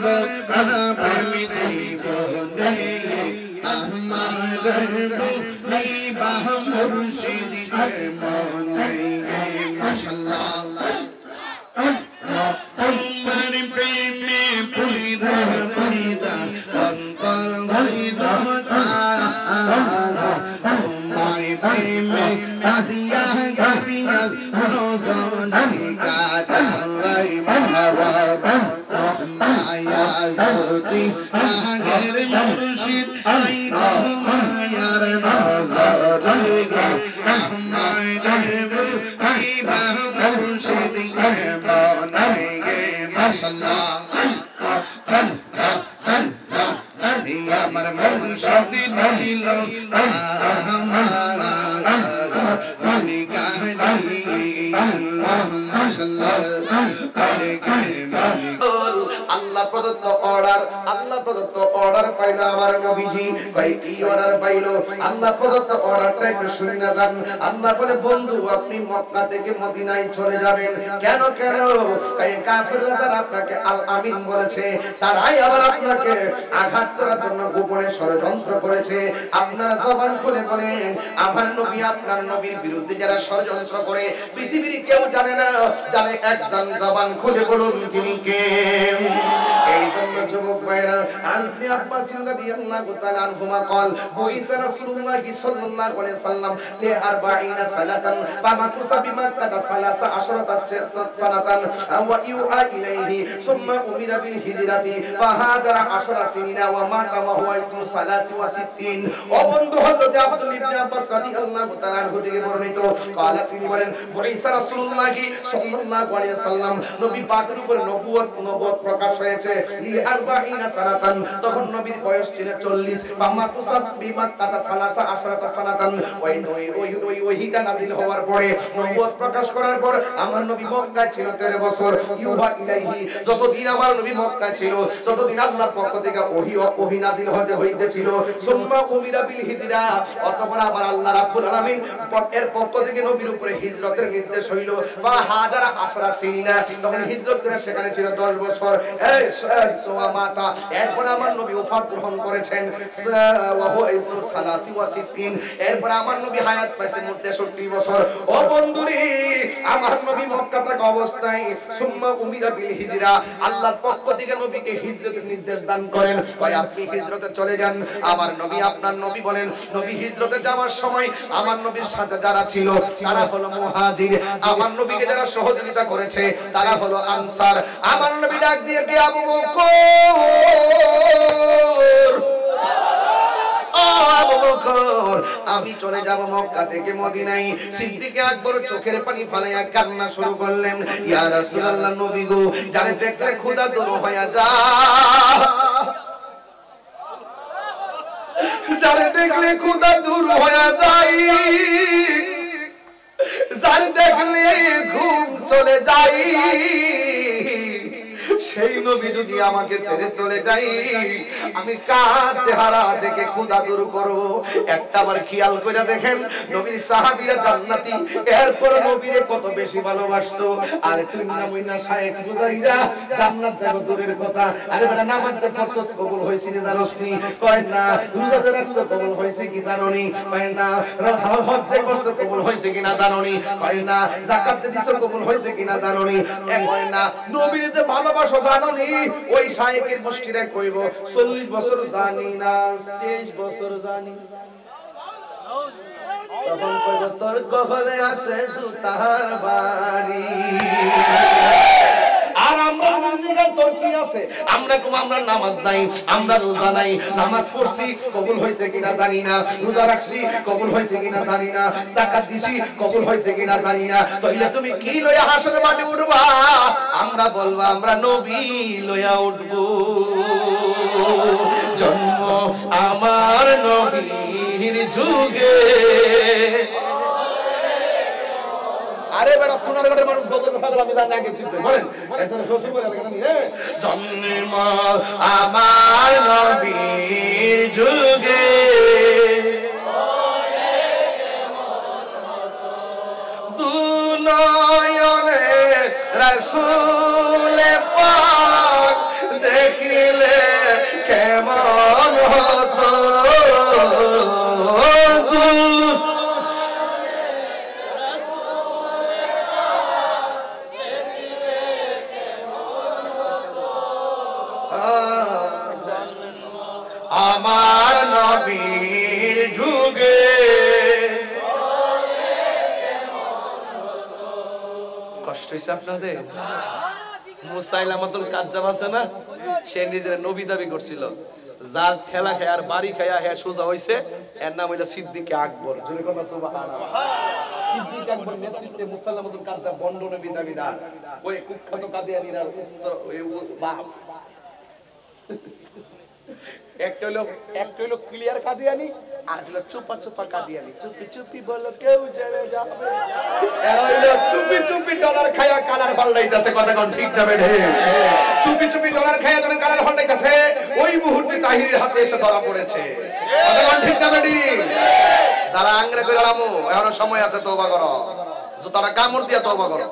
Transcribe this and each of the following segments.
আমি দেব আমার বাহ মুর্শিদ মনে মাশাআল্লাহ আমার প্রেমে পুরিদা পুরিদা অন্তর হইদা আমার প্রেমে গাদিয়া গাদিয়া রোজনি কাটাই মাহবা মায়া জ্যোতি আগের মুর্শিদ আই গো মায়ার নজর গে আমায় দেব এই বাহ মুর্শিদ মনে গে মাশাআল্লাহ আমার মুর্শিদ দিল আমার মনে কাহি মাশাআল্লাহ আল্লাহ প্রদত্ত অর্ডার পাইলো আমার নবীজি ভাই কি অর্ডার পাইলো আল্লাহ প্রদত্ত অর্ডারটা একটু শুনে না যান আল্লাহ বলে বন্ধু আপনি মক্কা থেকে মদিনায় চলে যাবেন কেন এই কাফিররা যারা আপনাকে আল আমিন বলেছে তারাই আবার আপনাকে আঘাত করার জন্য গোপনে ষড়যন্ত্র করেছে আপনারা জবান খুলে বলেন আমার নবী আপনার নবীর বিরুদ্ধে যারা ষড়যন্ত্র করে পৃথিবীর কেউ জানে না জানে একজন জবান খুলে বলুন তিনি কে এই জন্য যুবক ভাইরা ইবনে আব্বাস রাদিয়াল্লাহু তাআলা আনহুমা قال বুইসা রাসূলুল্লাহ সাল্লাল্লাহু আলাইহি সাল্লাম লি 40 সালাতান ফামাকুসা বিমাক্কা 13 সানাতান ওয়া ইউআ ইলাইহি সুম্মা উমিরা বিল হিজরাতি ফাহাদারা 10 সিনিনা ওয়া মাতা ওয়া হুয়া ইবনু 63 ও বন্ধু হযরত আব্দুল ইবনে আব্বাস রাদিয়াল্লাহু তাআলা আনহু থেকে বর্ণিত قال তিনি বলেন বুইসা রাসূলুল্লাহ সাল্লাল্লাহু আলাইহি সাল্লাম নবী পাকের উপর নবুয়ত প্রকাশ হয়েছে লি 40 সানাতান তখন নবীর বয়স ছিল 40 বাম্মা কুসাস বিমাক্কা 13 সানাতান ওই ওহিটা নাযিল হওয়ার পরে নবুয়ত প্রকাশ করার পর আমার নবী মক্কায় ছিল 13 বছর ইউহা ইলাইহি যতদিন আমার নবী মক্কায় ছিল ততদিন আল্লাহর পক্ষ থেকে ওহী নাযিল হইতেছিল সুম্মা উমিরা বিল হিজরা অতঃপর আবার আল্লাহ রাব্বুল আলামিন এর পক্ষ থেকে নবীর উপরে হিজরতের নির্দেশ হইল বা হাজারা 10 সিনিনা তখন হিজরত করে সেখানে ছিল 10 বছর এই সোয়া মাতা এরপর আমার নবী ওফাত গ্রহণ করেছেন ওয়া হুয়া ইবনু 63 এরপর আমার নবী হায়াত পাইছে 63 বছর ও বন্ধুরি আমার নবী মক্কা থাকা অবস্থায় সুম্মা উমিরা বিল হিজরা আল্লাহর পক্ষ থেকে নবীকে হিজরতের নির্দেশ দান করেন ভাই আপনি হিজরতে চলে যান আমার নবী আপনার নবী বলেন নবী হিজরতে যাওয়ার সময় আমার নবীর সাথে যারা ছিল তারা হলো মুহাজির আমার নবীকে যারা সহযোগিতা করেছে তারা হলো আনসার আমার নবী ডাক দিয়ে কি আবু বকর আবু বকর আমি চলে যাব মক্কা থেকে মদিনায় সিদ্দিক আকবর চোখের পানি ফেলাইয়া কান্না শুরু করলেন ইয়া রাসূলুল্লাহ নবী গো যারে দেখলে ক্ষুধা দূর হয়ে যায় যারে দেখলে ক্ষুধা দূর হয়ে যায় যারে দেখলে ঘুম চলে যায় সেই নবী যদি আমাকে ছেড়ে চলে যায় আমি কার চেহারা দেখে ক্ষুধা দূর করব একটাবার খেয়াল করে দেখেন নবীর সাহাবীরা জান্নাতি এরপর নবীরে কত বেশি ভালোবাসতো আর তুমিনা মুইনা শায়েখ বুঝাইরা জান্নাত যাবে দূরের কথা আরে বেটা নামাজ যে ফরজ কবুল হইছে না জানোসনি কয় না রোজা যে রাখছো কবুল হইছে কি জানোনি কয় না হজ যে করছো কবুল হইছে কিনা জানোনি কয় না যাকাত যে দিছো কবুল হইছে কিনা জানোনি কয় না নবীরে যে ভালোবাসো জানোনি ওই শায়েখের মুশকিরা কইবো 40 বছর জানি না 23 বছর জানি তখন কইবো তোর কপালে আছে সুতার বাড়ি আর আমরা বুঝিনা তোর কি আছে আমরা নামাজ নাই আমরা রোজা নাই নামাজ পড়ছি কবুল হইছে কিনা জানি না রোজা রাখছি কবুল হইছে কিনা জানি না যাকাত দিছি কবুল হইছে কিনা জানি না তাইলে তুমি কি লইয়া হাসরের মাঠে উঠবা আমরা বলবো আমরা নবী লইয়া উঠব জন্ম আমার নবীর যুগে আরে বেটা সোনারগড়ের মানুষ বদল পাগল আমি জানি আগে তুই বলেন এসে শশী বলে কেন জন্ম আমার নবীর যুগে দুনয়নে রাসূল পাক দেখি আমার নবীর যুগে। কষ্ট হইছে আপনাদের? মুসাইলামাতুল কাজ্জাব আছে না, সে নিজের নবী দাবি করছিল, যার ঠেলা খায় আর বাড়ি খায়া হ্যাঁ সোজা হইছে, এর নাম হইল সিদ্দিক আকবর। জোরে কোন সুবহানাল্লাহ। সিদ্দিক আকবর নেতৃত্বে মুসাইলামাতুল কাজ্জাব বন্ড নবী দাবিদার, ওই কুখ্যাত কাদিয়ানীরা ওই বাপ। একটা হলো ক্লিয়ার কাদিয়ানী, আর হলো চুপা চুপা কাদিয়ানী। চুপি চুপি বলো কেউ জেনে যাবে, এরা হইলো চুপি চুপি ডলার খায়া কালার পাল্টাইতাছে। কথা কোন ঠিক যাবে রে? চুপি চুপি ডলার খায়া যখন কালার পাল্টাইতাছে, ওই মুহূর্তে তাহিরের হাতে এসে ধরা পড়েছে। কথা কোন ঠিক যাবে রে? যারা আংরে কইরা লামু, এখনো সময় আছে, তওবা করো। জুতাটা কামড় দিয়া তওবা করো।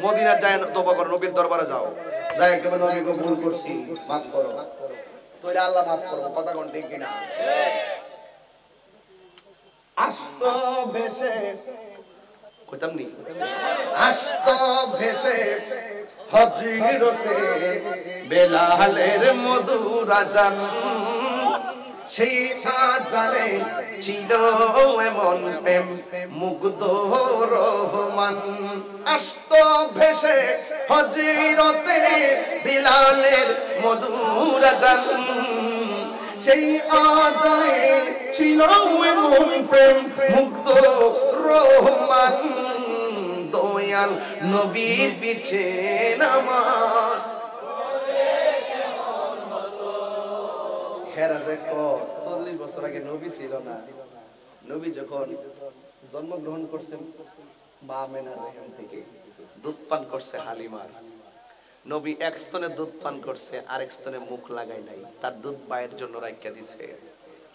মদিনা যায় তওবা করো, নবীর দরবারে যাও, যাই কেবল নবীকে ভুল করছি, মাফ করো, তোরে আল্লাহ মাফ করবে। কথা কোন ঠিক কিনা? আস্ত ভেসে কইতাম নি, আস্ত ভেসে হযরতে বেলালের মধুর আযান, সেই আযানে ছিল এমন প্রেম মুগ্ধ রহমান। আস্ত ভেসে হযরতে বেলালের মধুর আযান, সেই আযানে ছিল এমন প্রেম মুগ্ধ রহমান। দয়াল নবীর পিছে নামাজ হেরাজে কো 40 বছর আগে নবী ছিল না। নবী যখন জন্মগ্রহণ করছেন মা আমেনার রেহম থেকে, দুধ পান করছে হালিমার। নবী এক স্তনে দুধ পান করছে, আরেক স্তনে মুখ লাগায় নাই, তার দুধ পায়ের জন্য রাখা দিছে।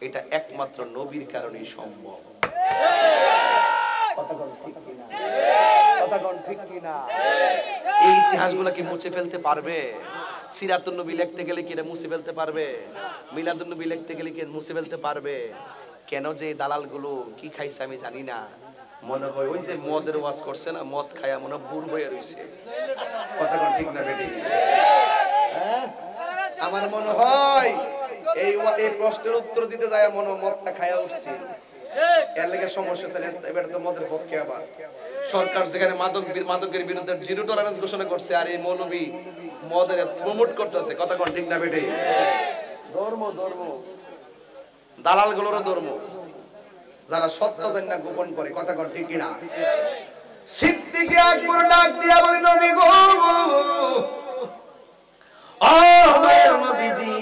এটা একমাত্র নবীর কারণেই সম্ভব। কথা কোন ঠিক কিনা? কথা কোন ঠিক কিনা? এই ইতিহাসগুলো কি মুছে ফেলতে পারবে? সিরাতুন নবী লিখতে গেলে কি এটা মুছে ফেলতে পারবে? মিলাদুন নবী লিখতে গেলে কি মুছে ফেলতে পারবে? কেন যে দালালগুলো কি খাইছে আমি জানি না, মনে হয় ওই যে মদের ওয়াজ করছে না, মদ খায়া মনে বুড় হয়ে রইছে। কথা কোন ঠিক না বেটি? আমার মনে হয় এই প্রশ্নের উত্তর দিতে যায় মনে মদটা খায়া উঠছে, এর লাগে সমস্যা আছে। এবার তো মদের পক্ষে আবার সরকার যেখানে মাদকের বিরুদ্ধে জিরো টলারেন্স ঘোষণা করছে, আর এই মৌলবী মদের প্রমোট করতেছে। কথা কোন ঠিক না বেটি? ধর্ম ধর্ম দালালগুলোর ধর্ম, যারা সত্য জানে না গোপন করে। কথা কোন ঠিক কিনা? সিদ্দিক আকবর ডাক দিয়া বলে, নবী গো, ও আমার নবীজি,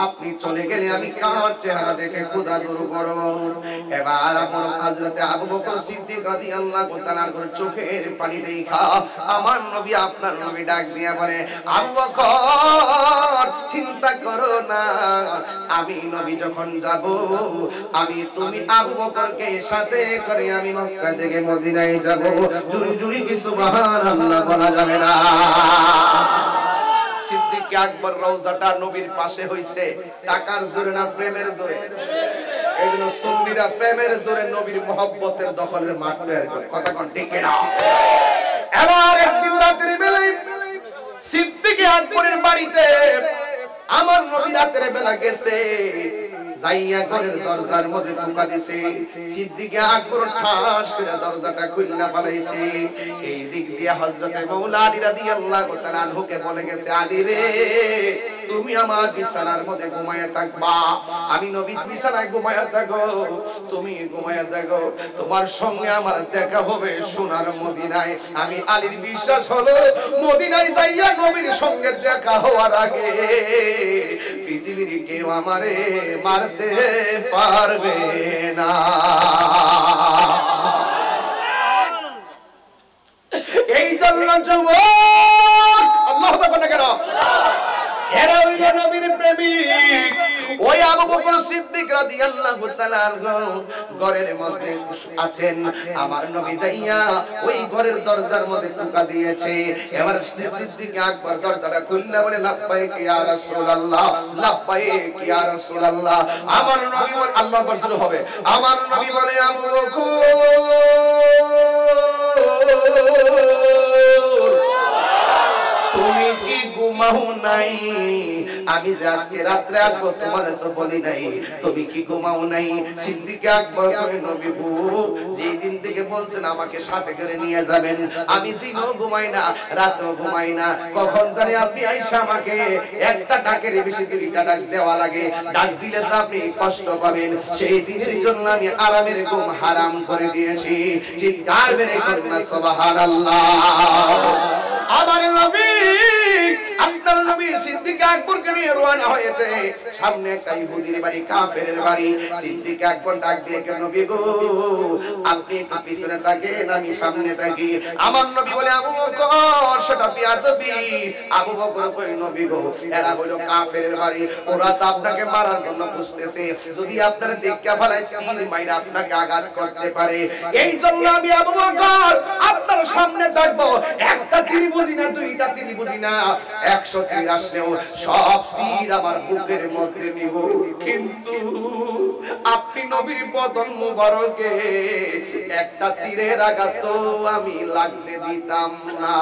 আপনি চলে গেলে আমি কার চেহারা দেখে খোদা দূর করব? এবার আপন হযরতে আবু বকর সিদ্দিক রাদিয়াল্লাহু তাআলার চোখের পানি দেখা আমার নবী, আপনার নবী ডাক দিয়া বলে, আবু বকর চিন্তা করো না, আমি নবী যখন যাব, তুমি আবু বকরকে সাথে করে আমি মক্কা থেকে মদিনায় যাব। জুরি জুরি কি সুবহানাল্লাহ বলা যাবে না? সিদ্দিক আকবর রওজাটা নবীর পাশে হইছে টাকার জোরে না প্রেমের জোরে? এইজন্য সুন্নিরা প্রেমের জোরে নবীর মহব্বতের দখলের মাঠ তৈরি করে। কথা কোন ঠিক না? এবার একদিন রাতের বেলায় সিদ্দিক আকবরের বাড়িতে আমার নবী রাতের বেলা গেছে, যাইয়া ঘরের দরজার মধ্যে টোকা দিছে। সিদ্দিক আকবর ঠাস করে দরজাটা খুলনা পালাইছে। এই দিক দিয়ে হযরতে মাওলা আলী রাদিয়াল্লাহু তাআলা আনহুকে বলে গেছে, আলী রে, তুমি আমার বিছানার মধ্যে ঘুমায়া থাকবা, আমি নবী বিছানায় ঘুমায়া থাকো, তুমি ঘুমায়া থাকো, তোমার সঙ্গে আমার দেখা হবে সোনার মদিনায়। আমি আলীর বিশ্বাস হলো মদিনায় যাইয়া নবীর সঙ্গে দেখা হওয়ার আগে পৃথিবীর কেউ আমারে মারতে পারবে না। এই জন্য যুবক, আল্লাহু আকবার কেন, এরা হইল নবীর প্রেমিক। ওই আবু বকর সিদ্দিক রাদিয়াল্লাহু তাআলা ঘরের মধ্যে আছেন, আমার নবী যাইয়া ওই ঘরের দরজার মধ্যে টোকা দিয়েছে। এবার সিদ্দিক আকবর দরজাটা খুললা বলে, লাব্বাইক ইয়া রাসূলুল্লাহ, লাব্বাইক ইয়া রাসূলুল্লাহ। আমার নবী বলে, আল্লাহু আকবার শুরু হবে। আমার নবী বলে, আবু বকর, তুমি কি ঘুমা ঘুমাও নাই? আমি যে আজকে রাত্রে আসবো তোমার তো বলি নাই, তুমি কি ঘুমাও নাই? সিদ্দিক আকবর কয় নবী গো, যেই দিন থেকে বলছেন আমাকে সাথে করে নিয়ে যাবেন, আমি দিনও ঘুমাই না, রাতও ঘুমাই না। কখন জানি আপনি আইসা আমাকে একটা ডাকের বেশি দুইটা ডাক দেওয়া লাগে, ডাক দিলে তো আপনি কষ্ট পাবেন। সেই দিনের জন্য আমি আরামের ঘুম হারাম করে দিয়েছি। চিৎকার মেরে কন্যা সুবহানাল্লাহ। আমার নবী, আপনার নবী সিদ্দিক আকবরকে নিয়ে রওনা হয়েছে। সামনে একটা ইহুদির বাড়ি, কাফেরের বাড়ি। সিদ্দিক আকবর ডাক দিয়ে, নবী গো আপনি একটু পিছনে থাকেন, আমি সামনে থাকি। আমার নবী বলে, আবু বকর সেটা বিয়াদবি। আবু বকর কই, নবী গো এরা হলো কাফেরের বাড়ি, ওরা তো আপনাকে মারার জন্য বুঝতেছে, যদি আপনারা দেখা ফেলায় তীর মাইরা আপনাকে আঘাত করতে পারে। এই জন্য আমি আবু বকর আপনার সামনে থাকবো। একটা তীর বুঝি না, দুইটা তীর বুঝি না, 100 তীর আসলেও সব তীর আমার বুকের মধ্যে নিব। কিন্তু আপনি নবীর বদন মুবারকে একটা তীরের আঘাত তো আমি লাগতে দিতাম না।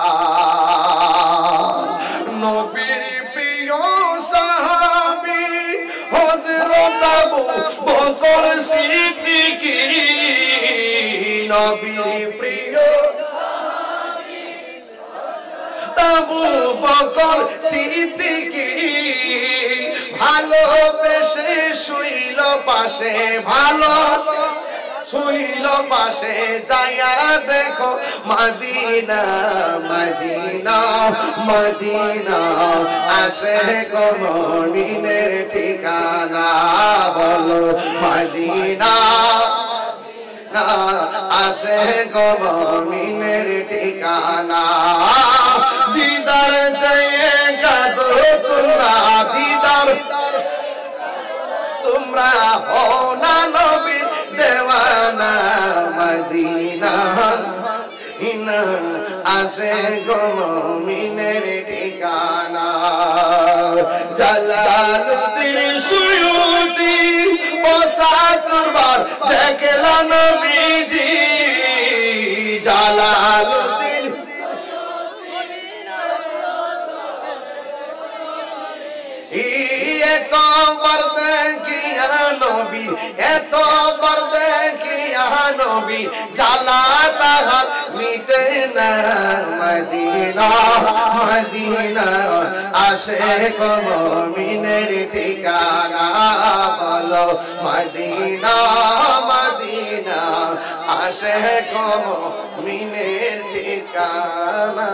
নবীর প্রিয় সাহাবী হযরত আবু বকর সিদ্দিক, নবীর প্রিয় আবু বকর সিদ্দিক, ভালোবেসে শুইল পাশে, ভালো শুইল পাশে, যায়া দেখো মদিনা মদিনা মদিনা, আসে গো মুমিনের ঠিকানা, বলো মদিনা আসে গো মুমিনের ঠিকানা। দিদার চেয়ে কাঁদো তোমরা, দিদার তোমরা হও না নবীর দেওয়ানা, মদিনা আসে গো মুমিনের ঠিকানা। জালালুদ্দিন সুয়ুতি পঁচাত্তরবার দেখলা নবীজি, জালালুদ্দিন এতবার দেখিয়া নবী, এতবার দেখিয়া নবী, জ্বালা তাহার মিটে না, মদিনা মদিনা আসে গো মুমিনের ঠিকানা, বলো মদিনা মদিনা আসে গো মুমিনের ঠিকানা।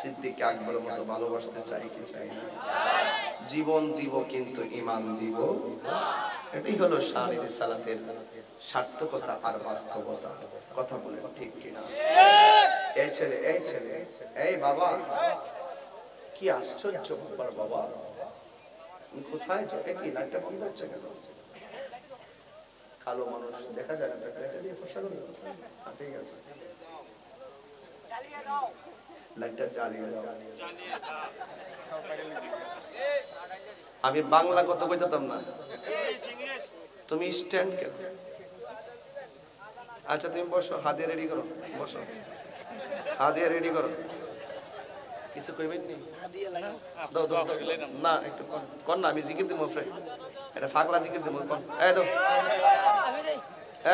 সিদ্দিক আকবরের মতো ভালোবাসতে চাই কি চাই না? জীবন দিব কিন্তু ঈমান দিব। এটাই হলো শারির সালাতের সার্থকতা আর বাস্তবতা। কথা বলে ঠিক কিনা? এই ছেলে, এই ছেলে, এই বাবা, কি আশ্চর্য ব্যাপার বাবা, কোথায় চোখে কি লাইটটা বন্ধ হচ্ছে কেন? কালো মানুষ দেখা যায় না, লাইটটা দিয়ে ফসা করে ঠিক আছে, লাইটটা জ্বালিয়ে দাও। আমি বাংলা কথা কইতাম না, তুমি স্ট্যান্ড কেন? আচ্ছা তুমি বসো, হাদিয়া রেডি করো, বসো, হাদিয়া রেডি করো। কিছু কইবেন নি? দাও দাও না, একটু কর না, আমি জিকির দিব ফ্রেন্ড, এটা ফাগলা জিকির দিব, কর। এই দাও,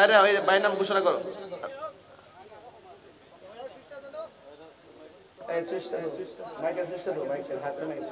আরে ওই বাইর নাম ঘোষণা করো। এই চেষ্টা, মাইকের চেষ্টা দাও, মাইকের হাতে মাইক।